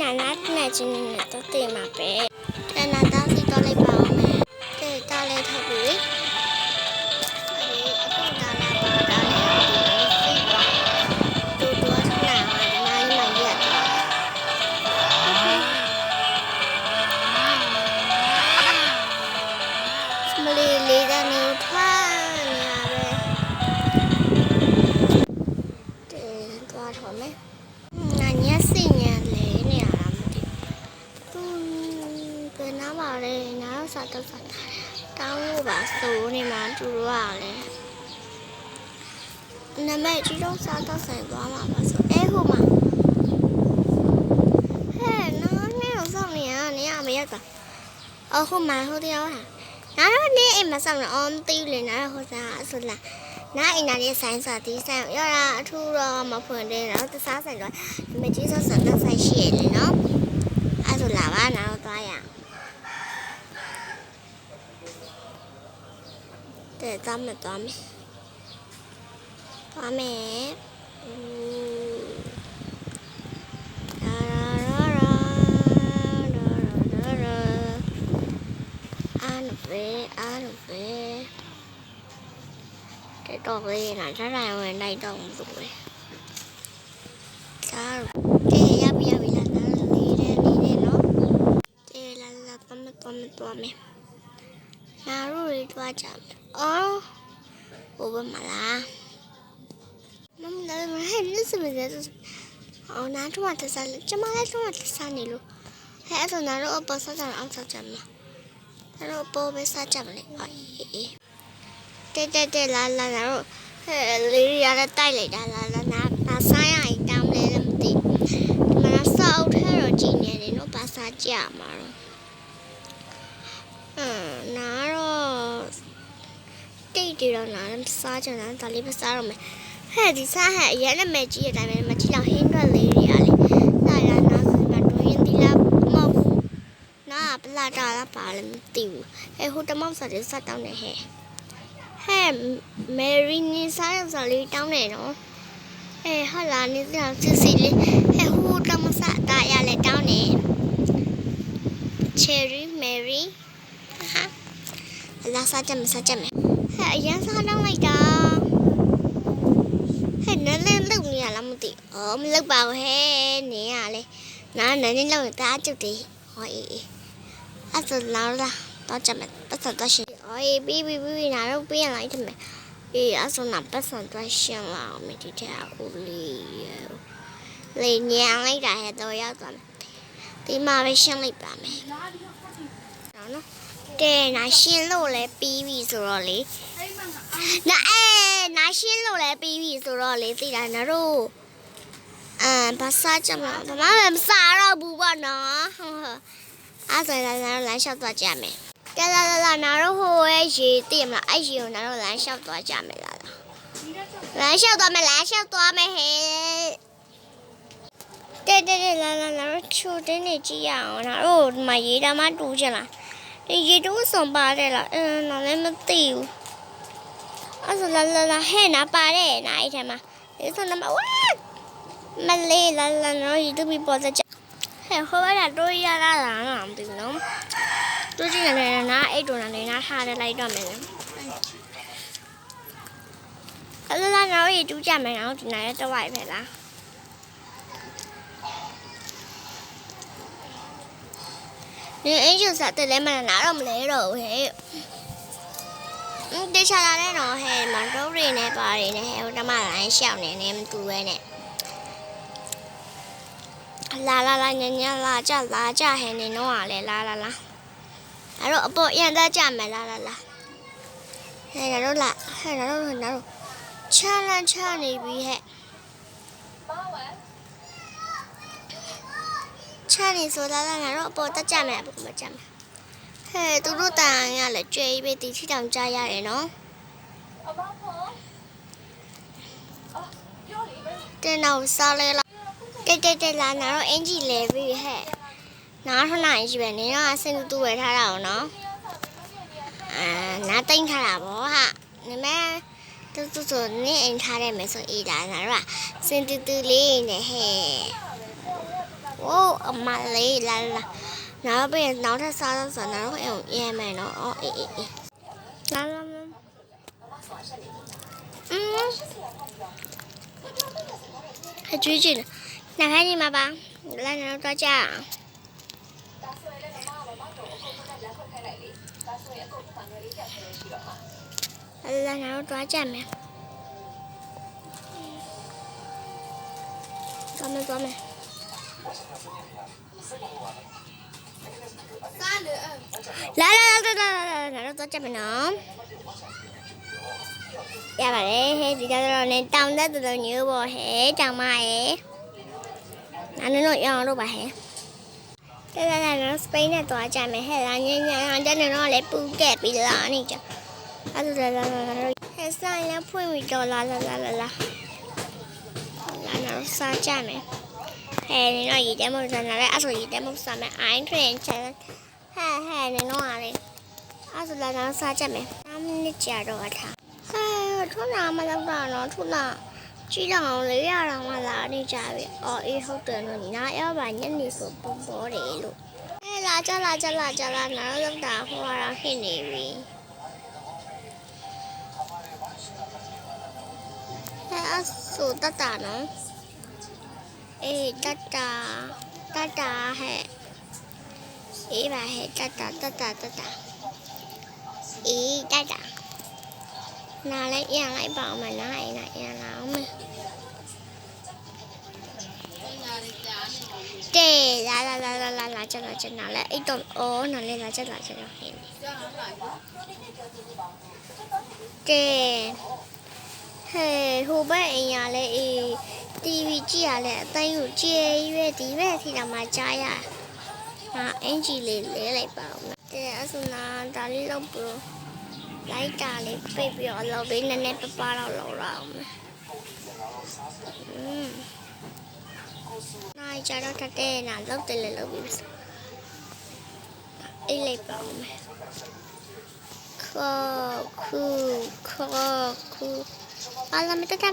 နာနာနဲ့ချင်းနဲ့တော့တင်မှာပဲတနာသားစီတော့လိုက်ပါအောင်မယ်တဲ့တားလဲထပ်ပြီးအခုဒါလာပါတာလဲစိတ်ပါတူတူထနာဒီမိုင်းမရက်မလေးလေးကနေထွားနေရပဲတဲ့သွားထော်မယ်နာညက်စိညာလေနေရတာမသိဘယ်နာပါလဲနားစားတော့စားတောင်းလို့ပါစိုးနေမှာတူတော့ရလဲနမဲကြီးတော့စားတော့ဆိုင်သွားမှာပါဆိုဟိုမှာနားနေတော့စောင့်နေရနေရမရက်တာဟိုမှာဟိုတရားဟာနားတော့နေအိမ်မှာစောင့်နေအောင်တီးလေနားဟိုစားဆိုလားနားအိမ်နာလေးဆိုင်စားတီးဆိုင်ရတာအထူးတော့မဖွင့်တယ်တော့တစားဆိုင်တော့မကြီးစောဆိုင်တော့ဆိုင်ရှိရလေနော်အဲ့ဆိုလာပါနားတော့သွားရတဲ့သွားမယ်သွားမယ်အားလို့ပဲတဲ့တော့လေးနာထားတိုင်းဝင်လိုက်တော့မလို့ပဲစားတဲ့ရပြီလာနားလေးတဲ့နော်တဲ့လာသွားမယ်နားရိုးလေးသွားကြမယ်ဟိုဘက်မှာလားမမလည်းမဟဲ့နေစမတဲ့နားတော့တစားကျမလည်းတော့တစားနေလို့အဲ့ဆိုနားတော့အပေါ်စားကြအောင်စားကြမှာအဲ့တော့ပေါ်ပဲစားကြမလဲတဲ့လာနားတော့လေးရတဲ့တိုက်လိုက်တာလာနားစားရရင်တောင်းလဲမသိဒီမှာစောက်ထဲတော့ကြည့်နေတယ်နော်ဘာစားကြမှာတော့နားတော့တိတ်တယ်တော့နားစားကြတာဒါလေးပဲစားတော့မယ်ဒီစားအရင်နဲ့မကြည့်တဲ့အတိုင်းပဲမကြည့်တော့ဟင်းတွက်လေးတွေအားလေနားရနားဆိုမှတွင်းသီးလားမဟုတ်ဘူးနားပလာတာလားပါလည်းမသိဘူးဟိုတမောက်စားတယ်စားတောင်းနေမယ်ရီနီစားရစားလေးတောင်းနေနော်ဟာလာနေစားစီလေးဟိုတမစားတာရလဲတောင်းနေချယ်ရီမယ်ရီဟာလာစားကြမယ်အရင်စားတောင်းလိုက်တာနည်းလေးလုံနေရလားမသိမလုံပါဘူးနေရလေနားနည်းလေးလုံတာအကျုပ်သေးအဲ့ဆိုလာတော့ကြမယ်ပတ်စံတော့ရှင်ပြီးနားတော့ပြင်လိုက်တယ်မယ်အဲ့ဆိုနာပတ်စံတော့ရှင်လာမယ်ဒီတဲ့ဦးလေးညံလိုက်တာတော့ရောက်သွားမယ်ဒီမှာပဲရှင်းလိုက်ပါမယ်နော်တဲ့နာရှင်းလို့လဲပြီးပြီဆိုတော့လေနာရှင်းလို့လဲပြီးပြီဆိုတော့လေသိတာနော်တို့ဘာစားကြမလဲဘာမှမစားတော့ဘူးပေါ့နော်အဲ့ဆိုရင်နားတော့လမ်းလျှောက်သွားကြမယ်ကဲလာနားတော့ဟိုရဲ့ရေသိမလားအဲ့ရေကိုနားတော့လမ်းလျှောက်သွားကြမယ်လားလမ်းလျှောက်သွားမယ်ဟဲ့တဲ့လာနားတော့ချိုတင်းနေကြည့်ရအောင်နားတော့ဒီမှာရေတာမှတူးချင်လားဒီရေတူးစုံပါတယ်လားနားလည်းမသိဘူးအဲ့ဆိုလာဟဲ့နာပါတယ်နာအဲ့ထဲမှာဒီဆိုနာဝါမလေးလာနော်ဒီတူပြီးပေါ်စကြဟဲ့ဟိုဘက်ကတော့ရလာတာမသိဘူးနော်တို့ကြည့်နေတယ်နာအဲ့တို့နေနာထားတယ်လိုက်တော့မယ်အဲ့လာနော်ရေတူးကြမယ်နော်ဒီနာရဲ့တော့ဝိုက်ပဲလားဒီအင်ဂျင်စားတယ်လဲမနာတော့မလဲတော့ဟဲ့တေချာလာတဲ့တော့ဟဲ့မတော်ရင်းနဲ့ပါတယ်နဲ့ဟဲ့တမလိုင်းရှောက်နေနေမတူပဲနဲ့လာညလာကြဟဲ့နေတော့လေလာအဲ့တော့အပေါ်ရန်သားကြမယ်လာဟဲ့တော့ချနေပြီဟဲ့ချနေဆိုလာတော့အပေါ်တက်ကြမယ်အပေါ်မကြမယ်သူတို့တန်ရလဲကြွေးပြီးတီထီတောင်ကြားရတယ်နော်တဲ့နောက်စားလဲလားတဲ့လာနာတော့အင်ဂျီလဲပြီးဟဲ့နားထနိုင်ရှိပဲနေတော့အစင်တူဝယ်ထားတာအောင်နော်နားတိန်ထားတာဗောဟာနေမဲတူဆိုနေအိမ်ထားတယ်မယ်ဆိုအေးဒါနာတော့စင်တူလေးနဲ့ဟဲ့哦，妈嘞，来了，然后被人挠他杀到手，然后有烟没呢？哦，来了吗？还追紧了，打开你妈吧，来，然后抓架。来，然后抓架没？抓没？来，然后抓架没呢？ရပါတယ်ဟဲ့ဒီကြတော့လည်းတောင်တက်တော်မျိုးပေါ့ဟဲ့တောင်မရဲ့နာနေတော့ရအောင်လုပ်ပါဟဲ့လာတော့စပိန်နဲ့သွားကြမယ်ဟဲ့လားညတက်နေတော့လည်းပူခဲ့ပြီလားနေကြအဲ့ဒါလာဟဲ့ဆိုင်လည်းဖွင့်ပြီးတော့လာတော့စားကြမယ်ဟဲ့နေတော့ရည်တဲမဟုတ်စားလာလဲအဲ့ဆိုရည်တဲမဟုတ်စားမယ်အိုင်းထွင်ချဲဟဲ့နေတော့အားလေအဲ့ဆိုလာတော့စားကြမယ်5မိနစ်ကြာတော့ထားထုနာမလောက်တာနော်ထုနာကြည့်တော့လေရအောင်မလာနေကြပြီအော်အေးဟုတ်တယ်နော်နားရောက်ပါညနေဆိုပုံပေါ်တယ်လို့အဲလာကြနားလောက်တာဟိုကတော့ဟစ်နေပြီအဲအဆိုတတနော်အေးတတဟဲ့အေးပါဟဲ့တတအေးတတနားလိုက်ရန်လိုက်ပါအောင်မနားရန်လာအောင်မတဲ့လာချက်နားလိုက်အဲ့တော့အော်နားလေးလာချက်ဟင်းတဲ့ဟဲ့ဟိုဘက်အိမ်ရလဲအေး TV ကြည့်ရလဲအတိုင်းကိုကြည်ရွယ်ဒီဘက်ထိတော့မှကြားရအင်ဂျီလေးလဲလိုက်ပါအောင်တဲ့အဆူနာဒါလေးလောက်ပြီးလိုက်တာလေးပိတ်ပြီးတော့လောက်လေးနည်းနည်းပပတော့လောက်လာအောင်နိုင်ကြတော့တဲ့နာလောက်တယ်လေလောက်ပြီးအေးလိုက်ပါအောင်ခေါ်ခူပါလာမတတာ